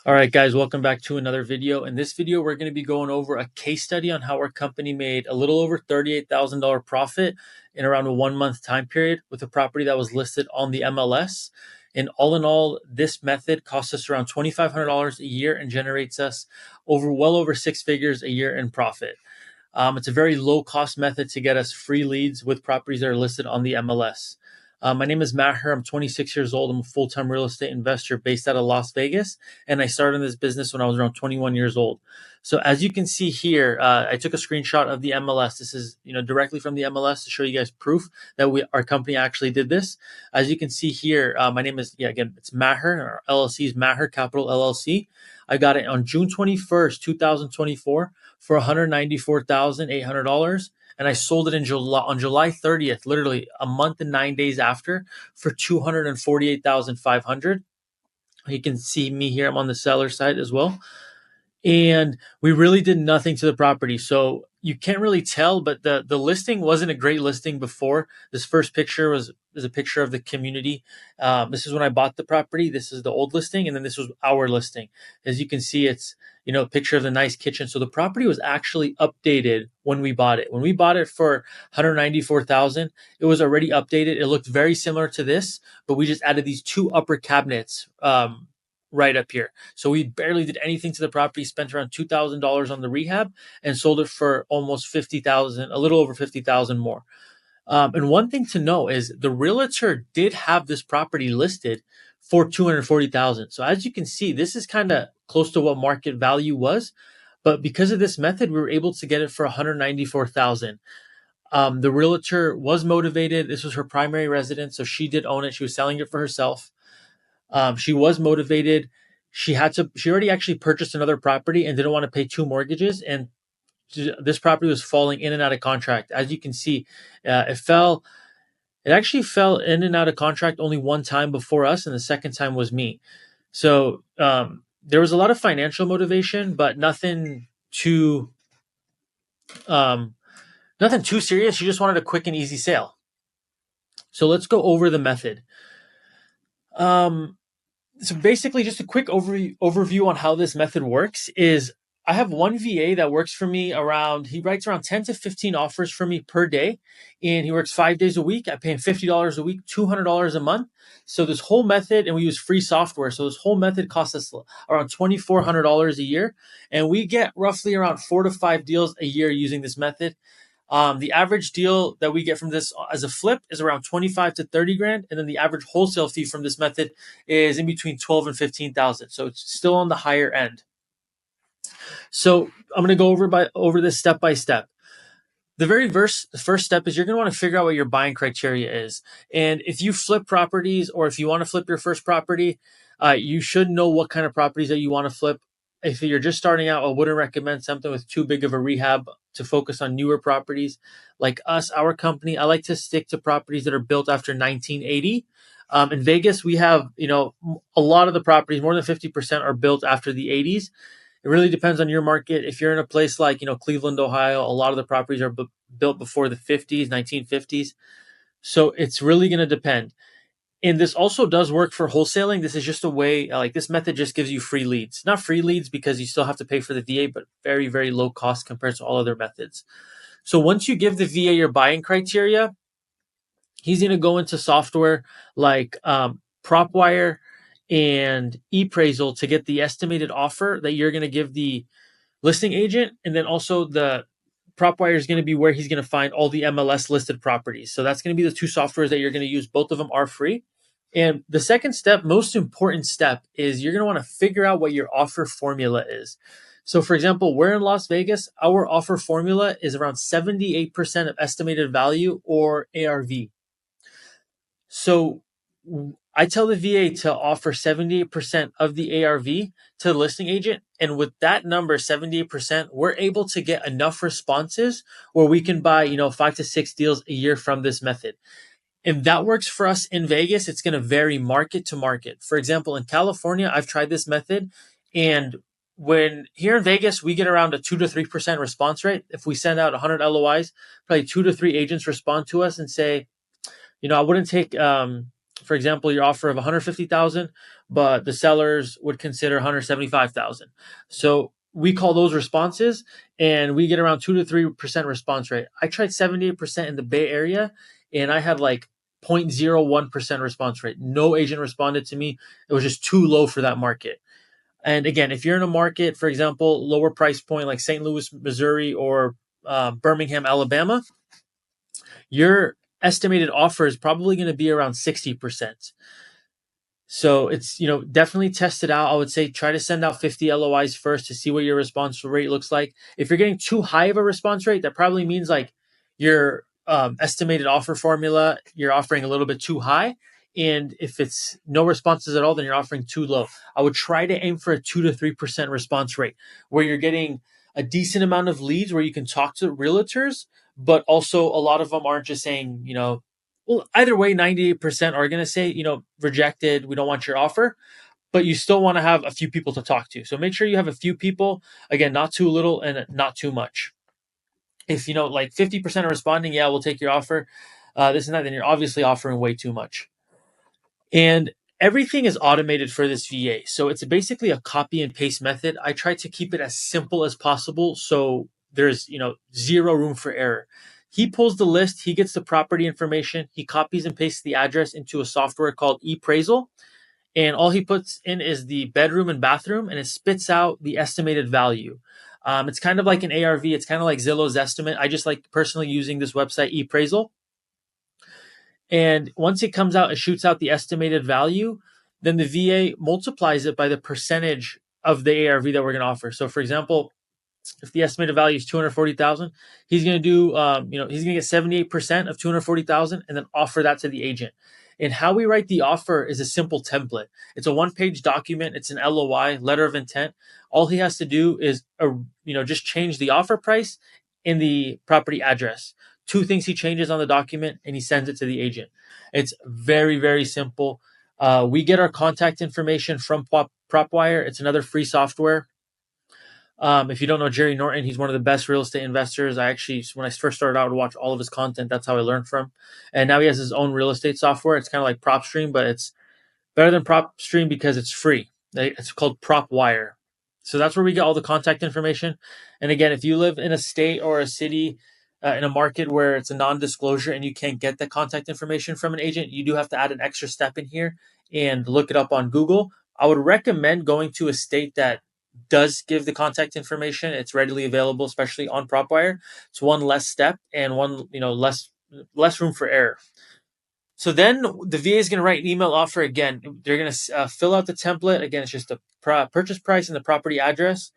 All right, guys, welcome back to another video. In this video, we're going to be going over a case study on how our company made a little over $38,000 profit in around a 1 month time period with a property that was listed on the MLS. And all in all, this method costs us around $2,500 a year and generates us well over six figures a year in profit. It's a very low cost method to get us free leads with properties that are listed on the MLS. My name is Maher. I'm 26 years old. I'm a full-time real estate investor based out of Las Vegas, and I started in this business when I was around 21 years old. So as you can see here, I took a screenshot of the MLS. This is directly from the MLS to show you guys proof that our company actually did this. As you can see here, my name is again it's Maher. Our LLC is Maher Capital LLC. I got it on June 21st, 2024 for $194,800. And I sold it on July 30th, literally a month and 9 days after, for $248,500. You can see me here. I'm on the seller side as well. And we really did nothing to the property. So you can't really tell, but the listing wasn't a great listing before. This first picture is a picture of the community. This is when I bought the property. This is the old listing, and then this was our listing. As you can see, it's a picture of the nice kitchen. So the property was actually updated when we bought it. When we bought it for $194,000, it was already updated. It looked very similar to this, but we just added these two upper cabinets right up here. So we barely did anything to the property, spent around $2,000 on the rehab, and sold it for almost $50,000, a little over $50,000 more. And one thing to know is the realtor did have this property listed for $240,000. So as you can see, this is kind of close to what market value was, but because of this method, we were able to get it for $194,000. The realtor was motivated. This was her primary residence, so she did own it. She was selling it for herself. She was motivated. She already actually purchased another property and didn't want to pay two mortgages. And this property was falling in and out of contract. As you can see, it actually fell in and out of contract only one time before us. And the second time was me. So, there was a lot of financial motivation, but nothing too serious. She just wanted a quick and easy sale. So let's go over the method. So basically, just a quick overview on how this method works is I have one VA that works for me he writes around 10 to 15 offers for me per day, and he works 5 days a week. I pay him $50 a week, $200 a month. So this whole method, and we use free software. So this whole method costs us around $2,400 a year, and we get roughly around 4 to 5 deals a year using this method. The average deal that we get from this as a flip is around 25 to 30 grand. And then the average wholesale fee from this method is in between 12 and 15,000. So it's still on the higher end. So I'm going to go over this step by step. The first step is you're going to want to figure out what your buying criteria is. And if you flip properties, or if you want to flip your first property, you should know what kind of properties that you want to flip. If you're just starting out, I wouldn't recommend something with too big of a rehab to focus on newer properties. Like our company, I like to stick to properties that are built after 1980. In Vegas, we have, a lot of the properties, more than 50% are built after the 80s. It really depends on your market. If you're in a place like, Cleveland, Ohio, a lot of the properties are built before the 50s, 1950s. So it's really going to depend. And this also does work for wholesaling. This is just a way, this method just gives you free leads. Not free leads because you still have to pay for the VA, but very, very low cost compared to all other methods. So once you give the VA your buying criteria, he's going to go into software like PropWire and ePraisal to get the estimated offer that you're going to give the listing agent. And then also the PropWire is going to be where he's going to find all the MLS listed properties. So that's going to be the two softwares that you're going to use. Both of them are free. And the second step, most important step, is you're going to want to figure out what your offer formula is. So for example, we're in Las Vegas. Our offer formula is around 78% of estimated value, or ARV. So I tell the VA to offer 78% of the ARV to the listing agent. And with that number, 78%, we're able to get enough responses where we can buy, 5 to 6 deals a year from this method. And that works for us in Vegas. It's going to vary market to market. For example, in California, I've tried this method. And when here in Vegas, we get around a 2 to 3% response rate. If we send out 100 LOIs, probably 2 to 3 agents respond to us and say, I wouldn't take, for example, your offer of 150,000, but the sellers would consider 175,000. So we call those responses, and we get around 2 to 3% response rate. I tried 78% in the Bay Area, and I had like 0.01% response rate. No agent responded to me. It was just too low for that market. And again, if you're in a market, for example, lower price point like St. Louis, Missouri, or Birmingham, Alabama, your estimated offer is probably going to be around 60%. So it's, definitely test it out. I would say try to send out 50 LOIs first to see what your response rate looks like. If you're getting too high of a response rate, that probably means like your estimated offer formula, you're offering a little bit too high. And if it's no responses at all, then you're offering too low. I would try to aim for a 2 to 3% response rate where you're getting a decent amount of leads where you can talk to realtors, but also a lot of them aren't just saying, well, either way, 98% are going to say, rejected. We don't want your offer, but you still want to have a few people to talk to. So make sure you have a few people, again, not too little and not too much. If, like 50% are responding, yeah, we'll take your offer, this and that, then you're obviously offering way too much. And everything is automated for this VA. So it's basically a copy and paste method. I try to keep it as simple as possible. So there's, zero room for error. He pulls the list, he gets the property information, he copies and pastes the address into a software called ePraisal. And all he puts in is the bedroom and bathroom, and it spits out the estimated value. It's kind of like an ARV. It's kind of like Zillow's estimate. I just like personally using this website, ePraisal. And once it comes out, it shoots out the estimated value. Then the VA multiplies it by the percentage of the ARV that we're going to offer. So, for example, if the estimated value is 240,000, he's going to do, he's going to get 78% of 240,000 and then offer that to the agent. And how we write the offer is a simple template. It's a one-page document. It's an LOI, letter of intent. All he has to do is, just change the offer price and the property address. Two things he changes on the document, and he sends it to the agent. It's very, very simple. We get our contact information from PropWire. It's another free software. If you don't know Jerry Norton, he's one of the best real estate investors. I actually, when I first started out, I would watch all of his content. That's how I learned from. And now he has his own real estate software. It's kind of like PropStream, but it's better than PropStream because it's free. It's called PropWire. So that's where we get all the contact information. And again, if you live in a state or a city, in a market where it's a non-disclosure and you can't get the contact information from an agent, you do have to add an extra step in here and look it up on Google. I would recommend going to a state that does give the contact information. It's readily available, especially on PropWire. It's one less step and one, less room for error. So then the VA is going to write an email offer again. They're going to fill out the template. Again, it's just the purchase price and the property address.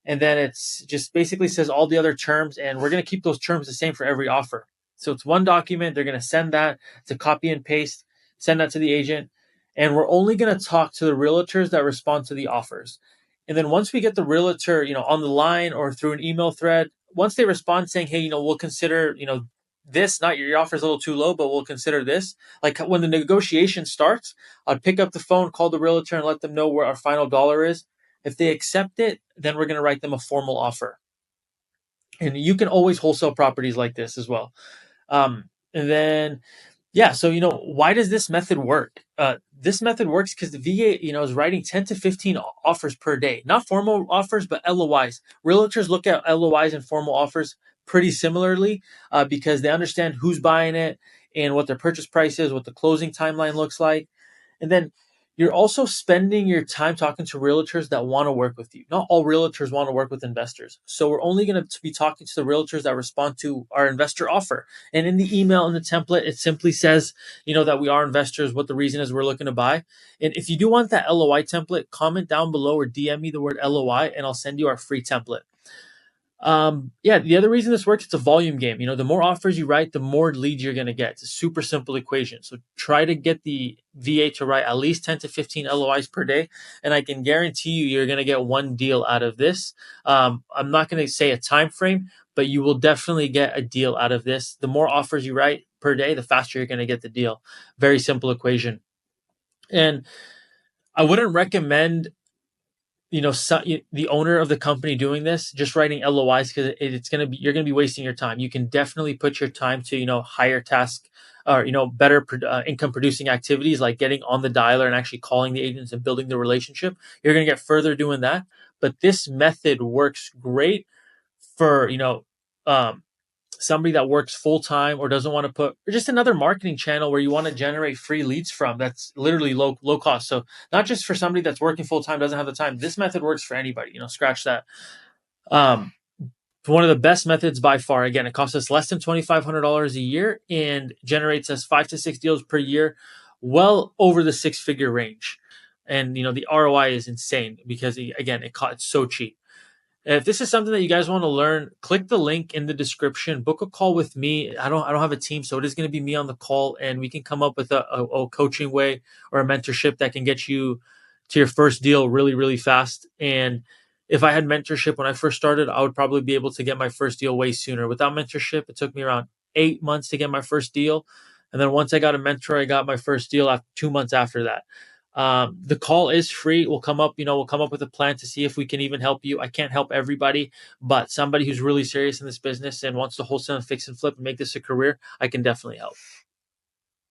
And then it's just basically says all the other terms. And we're going to keep those terms the same for every offer. So it's one document. They're going to send that to copy and paste, send that to the agent. And we're only going to talk to the realtors that respond to the offers. And then once we get the realtor, on the line or through an email thread, once they respond saying, hey, we'll consider, this, not your offer is a little too low, but we'll consider this. Like when the negotiation starts, I'd pick up the phone, call the realtor and let them know where our final dollar is. If they accept it, then we're going to write them a formal offer. And you can always wholesale properties like this as well. And then, yeah, so, why does this method work? This method works because the VA, is writing 10 to 15 offers per day, not formal offers, but LOIs. Realtors look at LOIs and formal offers pretty similarly because they understand who's buying it and what their purchase price is, what the closing timeline looks like. And then you're also spending your time talking to realtors that want to work with you. Not all realtors want to work with investors. So we're only going to be talking to the realtors that respond to our investor offer. And in the email, in the template, it simply says, that we are investors, what the reason is we're looking to buy. And if you do want that LOI template, comment down below or DM me the word LOI and I'll send you our free template. The other reason this works, it's a volume game. The more offers you write, the more leads you're going to get. It's a super simple equation. So try to get the VA to write at least 10 to 15 LOIs per day. And I can guarantee you're going to get one deal out of this. I'm not going to say a time frame, but you will definitely get a deal out of this. The more offers you write per day, the faster you're going to get the deal. Very simple equation. And I wouldn't recommend the owner of the company doing this, just writing LOIs, because it's going to be, you're going to be wasting your time. You can definitely put your time to, higher task, or, better income producing activities, like getting on the dialer and actually calling the agents and building the relationship. You're going to get further doing that. But this method works great for, um, somebody that works full time or doesn't want to put, or just another marketing channel where you want to generate free leads from, that's literally low cost. So not just for somebody that's working full time, doesn't have the time. This method works for anybody. Scratch that. Um, one of the best methods by far. Again, it costs us less than $2,500 a year and generates us 5 to 6 deals per year, well over the six-figure range. And the ROI is insane because, again, it's so cheap. If this is something that you guys want to learn, click the link in the description. Book a call with me. I don't have a team, so it is going to be me on the call, and we can come up with a coaching way or a mentorship that can get you to your first deal really, really fast. And if I had mentorship when I first started, I would probably be able to get my first deal way sooner. Without mentorship, it took me around 8 months to get my first deal. And then once I got a mentor, I got my first deal after 2 months after that. The call is free. We'll come up with a plan to see if we can even help you. I can't help everybody, but somebody who's really serious in this business and wants to wholesale and fix and flip and make this a career, I can definitely help.